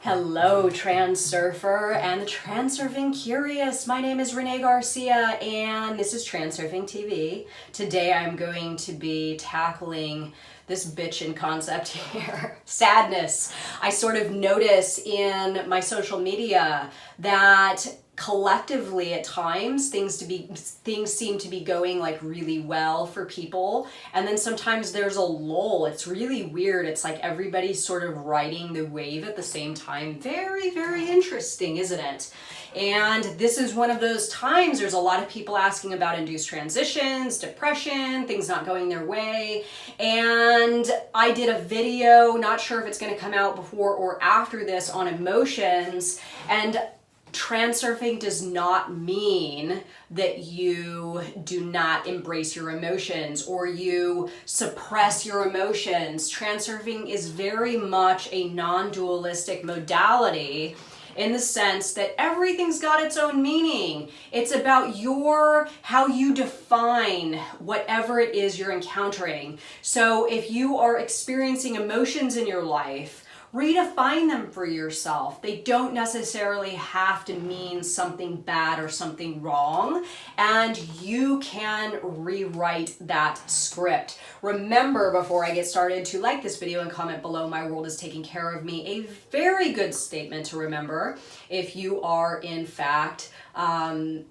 Hello, Transurfer and the Transurfing Curious. My name is Renee Garcia and this is TransurfingTV. Today I'm going to be tackling this bitchin' concept here, sadness. I sort of notice in my social media that collectively at times things seem to be going like really well for people, and then sometimes there's a lull. It's really weird. It's like everybody's sort of riding the wave at the same time. Very, very interesting, isn't it? And this is one of those times. There's a lot of people asking about induced transitions, depression, things not going their way. And I did a video, not sure if it's going to come out before or after this, on emotions. And transurfing does not mean that you do not embrace your emotions or you suppress your emotions. Transurfing is very much a non-dualistic modality in the sense that everything's got its own meaning. It's about how you define whatever it is you're encountering. So if you are experiencing emotions in your life, redefine them for yourself. They don't necessarily have to mean something bad or something wrong, and you can rewrite that script. Remember, before I get started, to like this video and comment below. My world is taking care of me. A very good statement to remember if you are in fact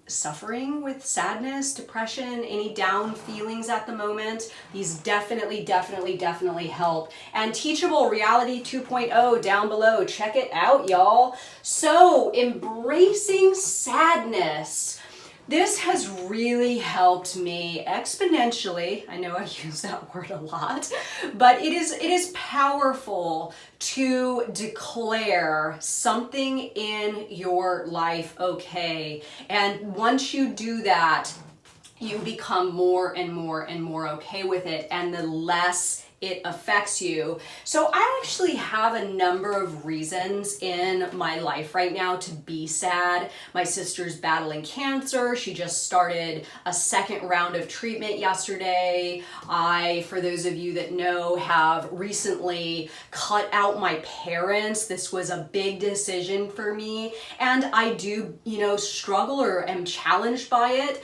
suffering with sadness, depression, any down feelings at the moment. These definitely help. And Teachable Reality 2.0 down below. Check it out, y'all. So, embracing sadness. This has really helped me exponentially. I know I use that word a lot, but it is powerful to declare something in your life okay. And once you do that, you become more and more okay with it, and the less it affects you. So I actually have a number of reasons in my life right now to be sad. My sister's battling cancer. She just started a second round of treatment yesterday. I, for those of you that know, have recently cut out my parents. This was a big decision for me, and I do, struggle or am challenged by it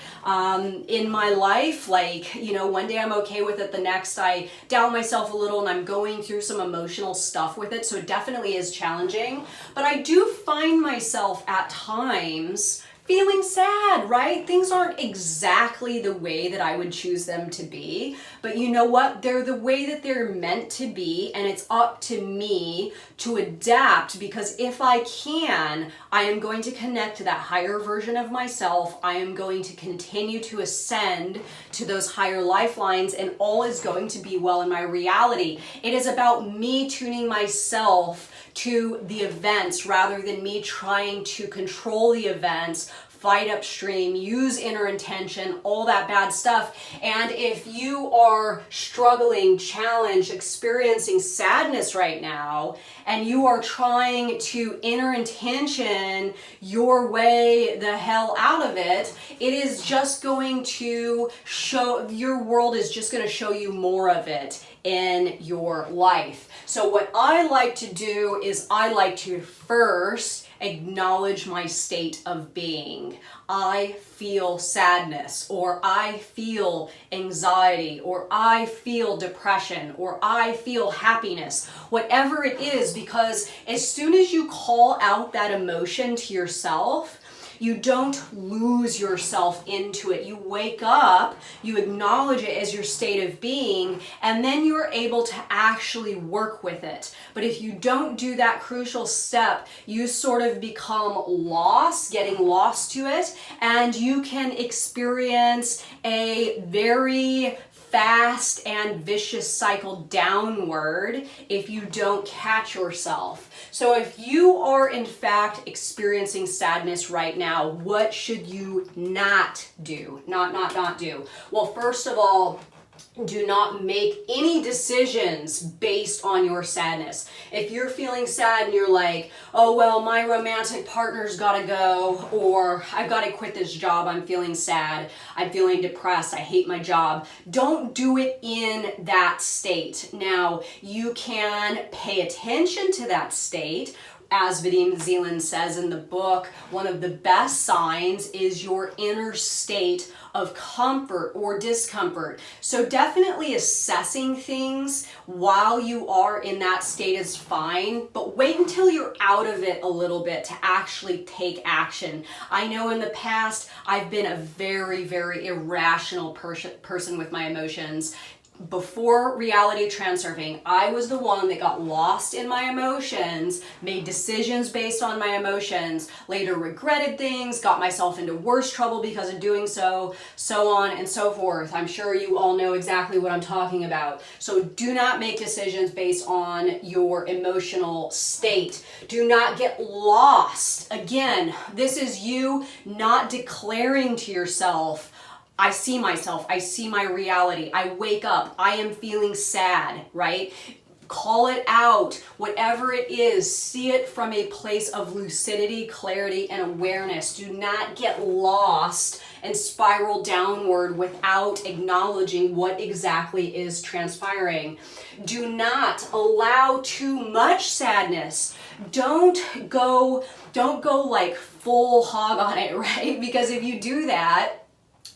in my life. Like, one day I'm okay with it, the next I doubt myself a little, and I'm going through some emotional stuff with it, so it definitely is challenging. But I do find myself at times feeling sad, right? Things aren't exactly the way that I would choose them to be, but you know what? They're the way that they're meant to be, and it's up to me to adapt, because if I can, I am going to connect to that higher version of myself. I am going to continue to ascend to those higher lifelines, and all is going to be well in my reality. It is about me tuning myself to the events rather than me trying to control the events, fight upstream, use inner intention, all that bad stuff. And if you are struggling, challenged, experiencing sadness right now, and you are trying to inner intention your way the hell out of it, it is just going to show, your world is just going to show you more of it in your life. So what I like to do is I like to first acknowledge my state of being. I feel sadness, or I feel anxiety, or I feel depression, or I feel happiness, whatever it is, because as soon as you call out that emotion to yourself, you don't lose yourself into it. You wake up, you acknowledge it as your state of being, and then you're able to actually work with it. But if you don't do that crucial step, you sort of become lost, getting lost to it, and you can experience a very fast and vicious cycle downward if you don't catch yourself. So if you are in fact experiencing sadness right now, what should you not do? Not do. Well, first of all, do not make any decisions based on your sadness. If you're feeling sad and you're like, oh, well, my romantic partner's gotta go, or I've gotta quit this job, I'm feeling sad, I'm feeling depressed, I hate my job. Don't do it in that state. Now, you can pay attention to that state, as Vadim Zeland says in the book, one of the best signs is your inner state of comfort or discomfort. So definitely assessing things while you are in that state is fine, but wait until you're out of it a little bit to actually take action. I know in the past I've been a very, very irrational person with my emotions. Before Reality Transurfing, I was the one that got lost in my emotions, made decisions based on my emotions, later regretted things, got myself into worse trouble because of doing so, so on and so forth. I'm sure you all know exactly what I'm talking about. So do not make decisions based on your emotional state. Do not get lost. Again, this is you not declaring to yourself, I see myself, I see my reality, I wake up, I am feeling sad, right? Call it out, whatever it is, see it from a place of lucidity, clarity, and awareness. Do not get lost and spiral downward without acknowledging what exactly is transpiring. Do not allow too much sadness. Don't go like full hog on it, right? Because if you do that,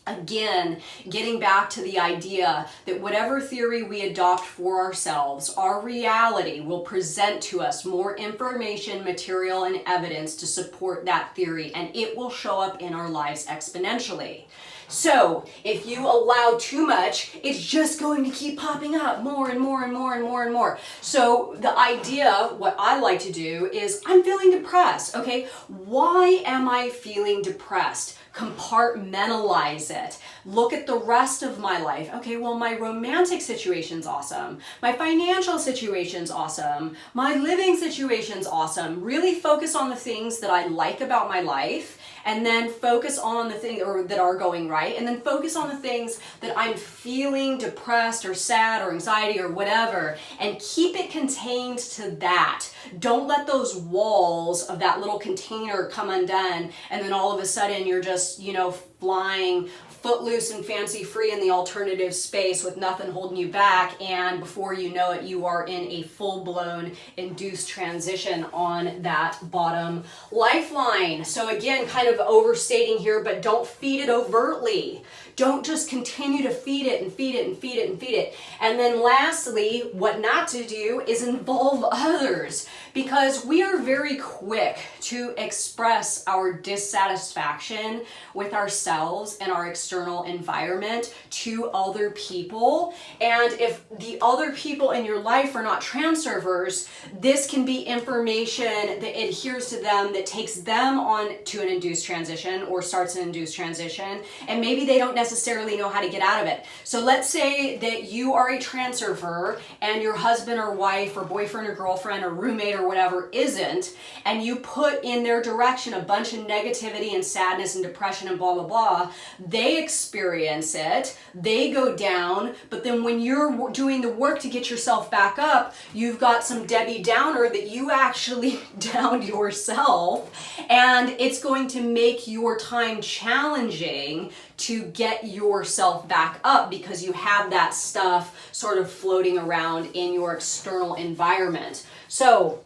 again, getting back to the idea that whatever theory we adopt for ourselves, our reality will present to us more information, material, and evidence to support that theory, and it will show up in our lives exponentially. So if you allow too much, it's just going to keep popping up more and more and more and more and more. So the idea, what I like to do is, I'm feeling depressed. Okay, why am I feeling depressed? Compartmentalize it. Look at the rest of my life. Okay, well, my romantic situation's awesome. My financial situation's awesome. My living situation's awesome. Really focus on the things that I like about my life, and then focus on the things that are going right, and then focus on the things that I'm feeling depressed or sad or anxiety or whatever, and keep it contained to that. Don't let those walls of that little container come undone, and then all of a sudden you're just, flying footloose and fancy free in the alternative space with nothing holding you back, and before you know it, you are in a full-blown induced transition on that bottom lifeline. So again, kind of overstating here, but don't feed it overtly. Don't just continue to feed it and feed it and feed it and feed it. And then lastly, what not to do is involve others, because we are very quick to express our dissatisfaction with ourselves and our external environment to other people. And if the other people in your life are not transurfers, this can be information that adheres to them, that takes them on to an induced transition or starts an induced transition, and maybe they don't necessarily know how to get out of it. So let's say that you are a transurfer and your husband or wife or boyfriend or girlfriend or roommate or whatever isn't, and you put in their direction a bunch of negativity and sadness and depression and blah, blah, blah. They experience it, they go down, but then when you're doing the work to get yourself back up, you've got some Debbie Downer that you actually downed yourself, and it's going to make your time challenging to get yourself back up because you have that stuff sort of floating around in your external environment. So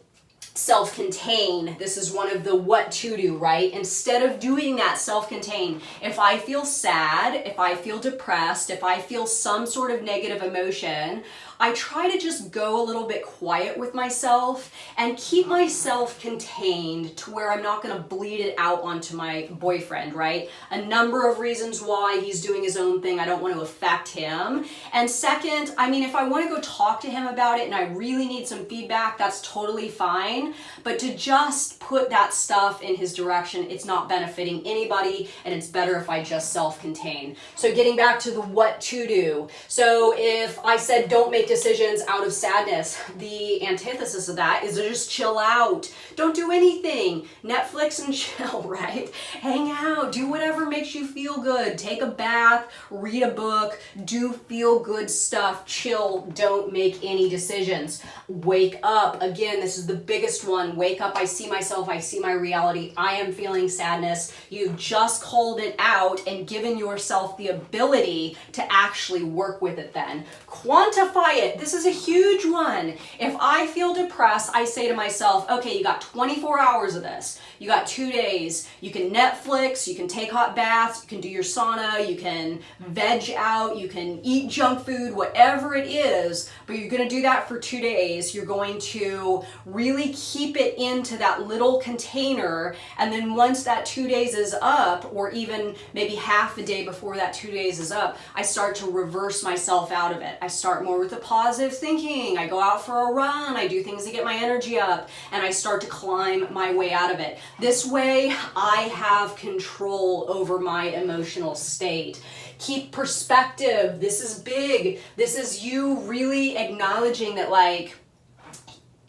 self-contain, this is one of the what to do, right? Instead of doing that self-contain, if I feel sad, if I feel depressed, if I feel some sort of negative emotion, I try to just go a little bit quiet with myself and keep myself contained to where I'm not going to bleed it out onto my boyfriend, right? A number of reasons why. He's doing his own thing. I don't want to affect him. And second, if I want to go talk to him about it and I really need some feedback, that's totally fine. But to just put that stuff in his direction, it's not benefiting anybody, and it's better if I just self-contain. So getting back to the what to do. So if I said don't make decisions out of sadness, the antithesis of that is to just chill out. Don't do anything. Netflix and chill, right? Hang out, do whatever makes you feel good. Take a bath, read a book, do feel good stuff, chill, don't make any decisions. Wake up. Again, this is the biggest biggest one. Wake up, I see myself, I see my reality, I am feeling sadness. You've just called it out and given yourself the ability to actually work with it then. Quantify it. This is a huge one. If I feel depressed, I say to myself, okay, you got 24 hours of this. You got 2 days. You can Netflix, you can take hot baths, you can do your sauna, you can veg out, you can eat junk food, whatever it is, but you're going to do that for 2 days. You're going to really keep it into that little container, and then once that 2 days is up, or even maybe half a day before that 2 days is up, I start to reverse myself out of it. I start more with the positive thinking. I go out for a run. I do things to get my energy up, and I start to climb my way out of it. This way, I have control over my emotional state. Keep perspective. This is big. This is you really acknowledging that, like,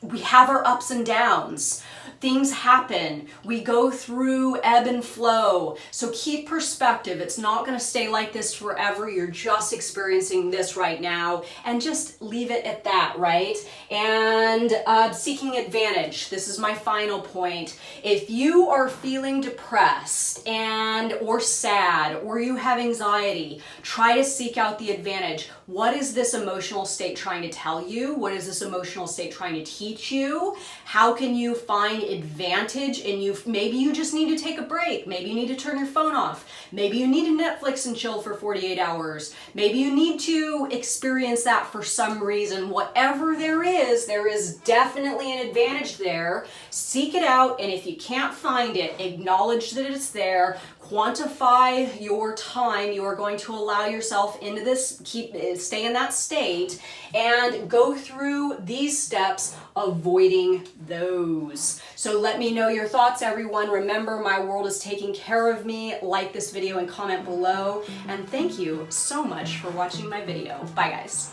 we have our ups and downs. Things happen. We go through ebb and flow. So keep perspective. It's not going to stay like this forever. You're just experiencing this right now, and just leave it at that, right? And seeking advantage. This is my final point. If you are feeling depressed or sad, or you have anxiety, try to seek out the advantage. What is this emotional state trying to tell you? What is this emotional state trying to teach you? How can you find advantage in you? Maybe you just need to take a break. Maybe you need to turn your phone off. Maybe you need to Netflix and chill for 48 hours. Maybe you need to experience that for some reason. Whatever there is definitely an advantage there. Seek it out, and if you can't find it, acknowledge that it's there. Quantify your time you are going to allow yourself into this, stay in that state, and go through these steps, avoiding those. So let me know your thoughts, everyone. Remember, my world is taking care of me. Like this video and comment below. And thank you so much for watching my video. Bye, guys.